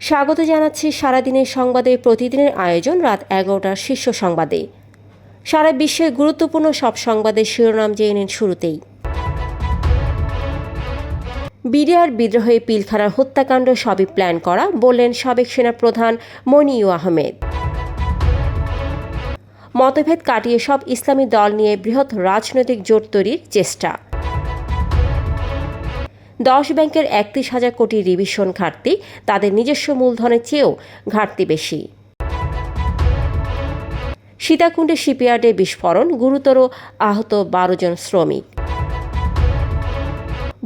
স্বাগত জানাচ্ছি সারাদিনের সংবাদে প্রতিদিনের আয়োজন রাত 11টার শীর্ষ সংবাদে। সারা বিশ্বের গুরুত্বপূর্ণ সব সংবাদের শিরোনাম জেনে নিন শুরুতেই। বিডিআর বিদ্রোহে পিলখানার হত্যাকাণ্ড সবই প্ল্যান করা, বললেন সাবেক সেনাপ্রধান মনিউ আহমেদ। মতভেদ কাটিয়ে সব ইসলামী দল নিয়ে বৃহৎ রাজনৈতিক জোট তৈরির চেষ্টা। 10 ব্যাংকের 31,000 কোটি রিভিশন ঘাটতি, তাদের নিজস্ব মূলধনের চেয়েও ঘাটতি বেশি। সীতাকুণ্ডে শিপইয়ার্ডে বিস্ফোরণ, গুরুতর আহত 12 জন শ্রমিক।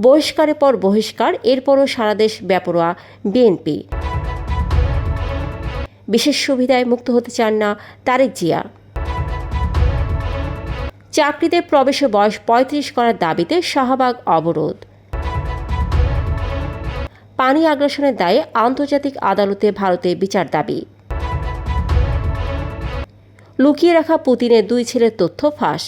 বহিষ্কারের পর বহিষ্কার, এরপরও সারা দেশ বেপরোয়া বিএনপি। বিশেষ সুবিধায় মুক্ত হতে চান না তারেক জিয়া। চাকরিতে প্রবেশের বয়স 35 করার দাবিতে শাহবাগ অবরোধ। পানি আগ্রাসনের দায়ে আন্তর্জাতিক আদালতে ভারতে বিচার দাবি। লুকিয়ে রাখা পুতিনের 2 ছেলের তথ্য ফাঁস।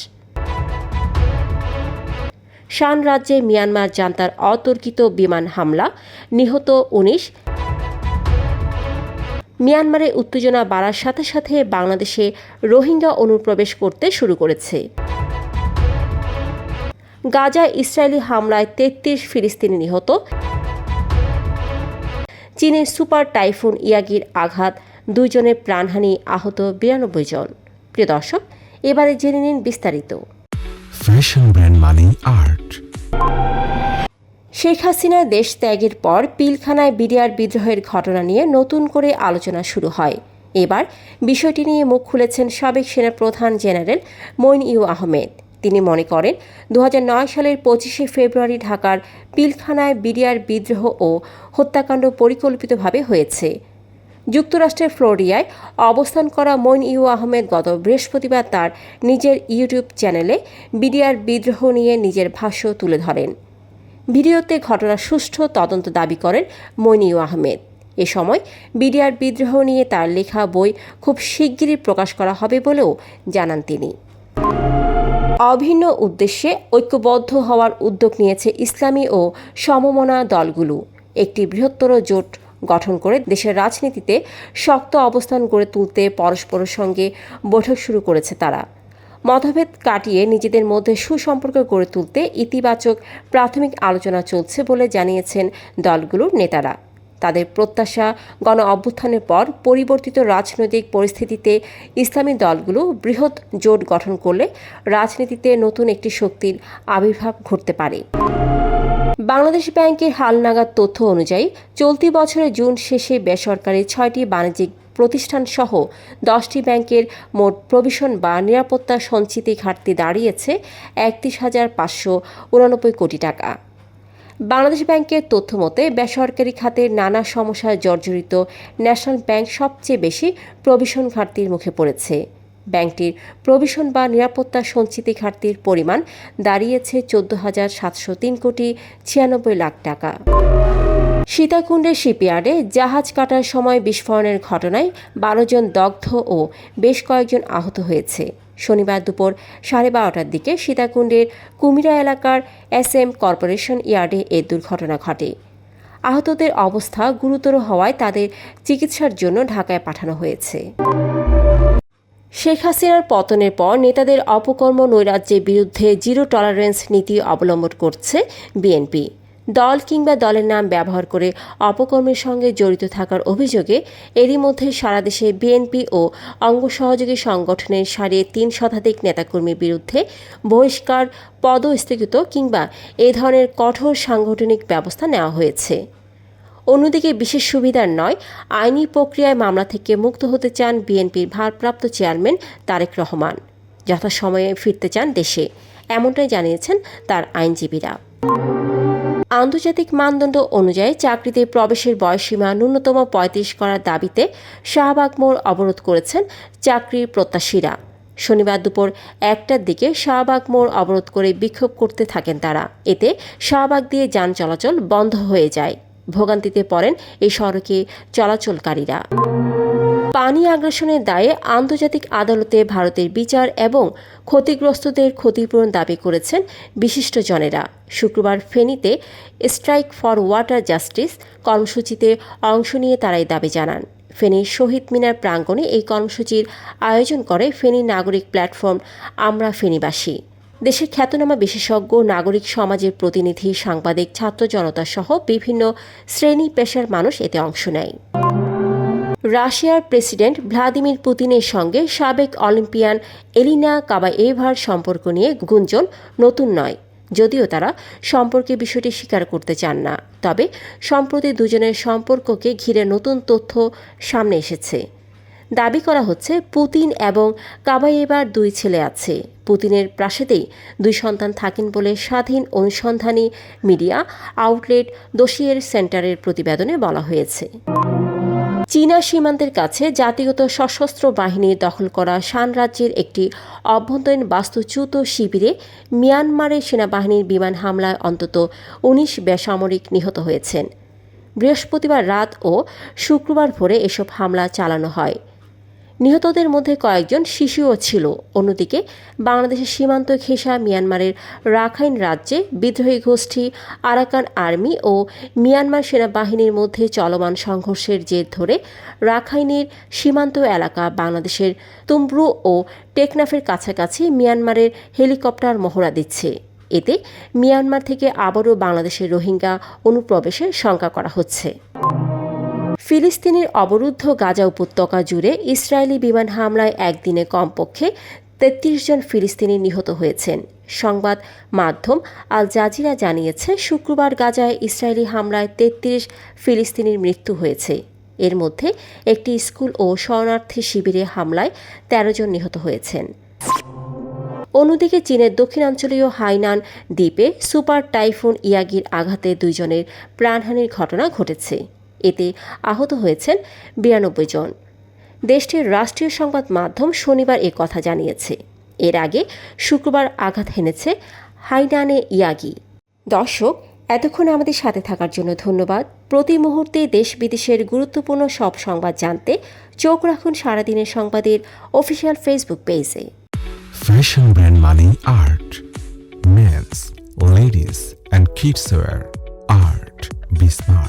শান রাজ্যে মিয়ানমার জান্তার অতর্কিত বিমান হামলা, নিহত 19। মিয়ানমারে উত্তেজনা বাড়ার সাথে সাথে বাংলাদেশে রোহিঙ্গা অনুপ্রবেশ করতে শুরু করেছে। গাজায় ইসরায়েলি হামলায় 33 ফিলিস্তিনি নিহত। চীনের সুপার টাইফুন ইয়াগির আঘাত, 2 জনের প্রাণহানি, আহত 92 জন। প্রিয় দর্শক, এবারে জেনে নিন বিস্তারিত। ফ্যাশন ব্র্যান্ড মানে আর্ট। শেখ হাসিনার দেশ ত্যাগের পর পিলখানায় বিডিআর বিদ্রোহের ঘটনা নিয়ে নতুন করে আলোচনা শুরু হয়। এবার বিষয়টি নিয়ে মুখ খুলেছেন সাবেক সেনাপ্রধান জেনারেল মইনইউ আহমেদ। তিনি মনে করেন 2009 সালের 25শে ফেব্রুয়ারি ঢাকার পিলখানায় বিডিআর বিদ্রোহ ও হত্যাকাণ্ড পরিকল্পিতভাবে হয়েছে। যুক্তরাষ্ট্রের ফ্লোরিডায় অবস্থান করা মইনইউ আহমেদ গত বৃহস্পতিবার তার নিজের ইউটিউব চ্যানেলে বিডিআর বিদ্রোহ নিয়ে নিজের ভাষ্য তুলে ধরেন। ভিডিওতে ঘটনার সুষ্ঠু তদন্ত দাবি করেন মইনইউ আহমেদ। এ সময় বিডিআর বিদ্রোহ নিয়ে তার লেখা বই খুব শিগগিরই প্রকাশ করা হবে বলেও জানান তিনি। অভিন্ন উদ্দেশ্যে ঐক্যবদ্ধ হওয়ার উদ্যোগ নিয়েছে ইসলামী ও সমমনা দলগুলো। একটি বৃহত্তর জোট গঠন করে দেশের রাজনীতিতে শক্ত অবস্থান গড়ে তুলতে পরস্পরের সঙ্গে বৈঠক শুরু করেছে তারা। মতভেদ কাটিয়ে নিজেদের মধ্যে সুসম্পর্ক গড়ে তুলতে ইতিবাচক প্রাথমিক আলোচনা চলছে বলে জানিয়েছেন দলগুলোর নেতারা। তাদের প্রত্যাশা, গণ অভ্যুত্থানের পর পরিবর্তিত রাজনৈতিক পরিস্থিতিতে ইসলামী দলগুলো বৃহৎ জোট গঠন করলে রাজনীতিতে নতুন একটি শক্তির আবির্ভাব ঘটতে পারে। বাংলাদেশ ব্যাংকের হালনাগাদ তথ্য অনুযায়ী চলতি বছরের জুন শেষে বেসরকারি 6টি বাণিজ্যিক প্রতিষ্ঠান সহ 10টি ব্যাংকের মোট প্রভিশন বা নিরাপত্তা সঞ্চিতি ঘাটতি দাঁড়িয়েছে 31,589 কোটি টাকা। বাংলাদেশ ব্যাংকের তথ্য মতে বেসরকারি খাতের নানা সমস্যায় জর্জরিত ন্যাশনাল ব্যাংক সবচেয়ে বেশি প্রভিশন ঘাটতির মুখে পড়েছে। ব্যাংকটির প্রভিশন বা নিরাপত্তা সঞ্চিতি ঘাটতির পরিমাণ দাঁড়িয়েছে 14,703 কোটি 96 লাখ টাকা। সীতাকুণ্ডের শিপইয়ার্ডে জাহাজ কাটার সময় বিস্ফোরণের ঘটনায় 12 জন দগ্ধ ও বেশ কয়েকজন আহত হয়েছে। শনিবার দুপুর 12:30টার দিকে সীতাকুণ্ডের কুমিরা এলাকার SM কর্পোরেশন ইয়ার্ডে এ দুর্ঘটনা ঘটে। আহতদের অবস্থা গুরুতর হওয়ায় তাদের চিকিৎসার জন্য ঢাকায় পাঠানো হয়েছে। শেখ হাসিনার পতনের পর নেতাদের অপকর্ম নৈরাজ্যের বিরুদ্ধে জিরো টলারেন্স নীতি অবলম্বন করছে বিএনপি। দল কিংবা দলের নাম ব্যবহার করে অপকর্মের সঙ্গে জড়িত থাকার অভিযোগে এরই মধ্যে সারা দেশে বিএনপি ও অঙ্গ সহযোগী সংগঠনের 3.5 শতাধিক নেতাকর্মীর বিরুদ্ধে বহিষ্কার, পদস্থগিত কিংবা এ ধরনের কঠোর সাংগঠনিক ব্যবস্থা নেওয়া হয়েছে। অন্যদিকে বিশেষ সুবিধার নয়, আইনি প্রক্রিয়ায় মামলা থেকে মুক্ত হতে চান বিএনপির ভারপ্রাপ্ত চেয়ারম্যান তারেক রহমান। যথাসময়ে ফিরতে চান দেশে, এমনটাই জানিয়েছেন তার আইনজীবীরা। আন্তর্জাতিক মানদণ্ড অনুযায়ী চাকরিতে প্রবেশের বয়সসীমা ন্যূনতম 35 করার দাবিতে শাহবাগ মোড় অবরোধ করেছেন চাকরির প্রত্যাশীরা। শনিবার দুপুর 1টার দিকে শাহবাগ মোড় অবরোধ করে বিক্ষোভ করতে থাকেন তারা। এতে শাহবাগ দিয়ে যান চলাচল বন্ধ হয়ে যায়। ভোগান্তিতে পড়েন এই সড়কে চলাচলকারীরা। পানি আগ্রাসনের দায়ে আন্তর্জাতিক আদালতে ভারতের বিচার এবং ক্ষতিগ্রস্তদের ক্ষতিপূরণ দাবি করেছেন বিশিষ্টজনেরা। শুক্রবার ফেনীতে স্ট্রাইক ফর ওয়াটার জাস্টিস কর্মসূচিতে অংশ নিয়ে তারাই দাবি জানান। ফেনীর শহীদ মিনার প্রাঙ্গণে এই কর্মসূচির আয়োজন করে ফেনী নাগরিক প্ল্যাটফর্ম আমরা ফেনীবাসী। দেশের খ্যাতনামা বিশেষজ্ঞ, নাগরিক সমাজের প্রতিনিধি, সাংবাদিক, ছাত্র জনতা সহ বিভিন্ন শ্রেণী পেশার মানুষ এতে অংশ নেয়। রাশিয়ার প্রেসিডেন্ট ভ্লাদিমির পুতিনের সঙ্গে সাবেক অলিম্পিয়ান এলিনা কাবায়েভার সম্পর্ক নিয়ে গুঞ্জন নতুন নয়, যদিও তারা সম্পর্কে বিষয়টি স্বীকার করতে চান না। তবে সম্প্রতি দুজনের সম্পর্ককে ঘিরে নতুন তথ্য সামনে এসেছে। দাবি করা হচ্ছে পুতিন এবং কাবায়েভার 2 ছেলে আছে। পুতিনের প্রাসাদেই 2 সন্তান থাকেন বলে স্বাধীন অনুসন্ধানী মিডিয়া আউটলেট দোসিয়ের সেন্টারের প্রতিবেদনে বলা হয়েছে। চীনা সীমান্তের কাছে জাতিগত সশস্ত্র বাহিনীর দখল করা শান রাজ্যের একটি অভ্যন্তরীণ বাস্তুচ্যুত শিবিরে মিয়ানমারের সেনাবাহিনীর বিমান হামলায় অন্তত 19 বেসামরিক নিহত হয়েছেন। বৃহস্পতিবার রাত ও শুক্রবার ভোরে এসব হামলা চালানো হয়। নিহতদের মধ্যে কয়েকজন শিশুও ছিল। অন্যদিকে বাংলাদেশের সীমান্ত ঘেঁষা মিয়ানমারের রাখাইন রাজ্যে বিদ্রোহী গোষ্ঠী আরাকান আর্মি ও মিয়ানমার সেনাবাহিনীর মধ্যে চলমান সংঘর্ষের জের ধরে রাখাইনের সীমান্ত এলাকা বাংলাদেশের তুমব্রু ও টেকনাফের কাছাকাছি মিয়ানমারের হেলিকপ্টার মহড়া দিচ্ছে। এতে মিয়ানমার থেকে আবারও বাংলাদেশের রোহিঙ্গা অনুপ্রবেশের শঙ্কা করা হচ্ছে। ফিলিস্তিনের অবরুদ্ধ গাজা উপত্যকা জুড়ে ইসরায়েলি বিমান হামলায় একদিনে কমপক্ষে 33 জন ফিলিস্তিনি নিহত হয়েছেন। সংবাদ মাধ্যম আল জাজিরা জানিয়েছে, শুক্রবার গাজায় ইসরায়েলি হামলায় 33 ফিলিস্তিনির মৃত্যু হয়েছে। এর মধ্যে একটি স্কুল ও শরণার্থী শিবিরে হামলায় 13 জন নিহত হয়েছেন। অন্যদিকে চীনের দক্ষিণাঞ্চলীয় হাইনান দ্বীপে সুপার টাইফুন ইয়াগির আঘাতে 2 জনের প্রাণহানির ঘটনা ঘটেছে। এতে আহত হয়েছেন 92 জন। দেশটির রাষ্ট্রীয় সংবাদ মাধ্যম শনিবার এ কথা জানিয়েছে। এর আগে শুক্রবার আঘাত হেনেছে হাইনানে ইয়াগি। দর্শক, এতক্ষণ আমাদের সাথে থাকার জন্য ধন্যবাদ। প্রতি মুহূর্তে দেশ বিদেশের গুরুত্বপূর্ণ সব সংবাদ জানতে চোখ রাখুন সারাদিনের সংবাদের অফিসিয়াল ফেসবুক পেজে। Fashion brand Mani Art. Men's, ladies and kids wear. Art. Be smart.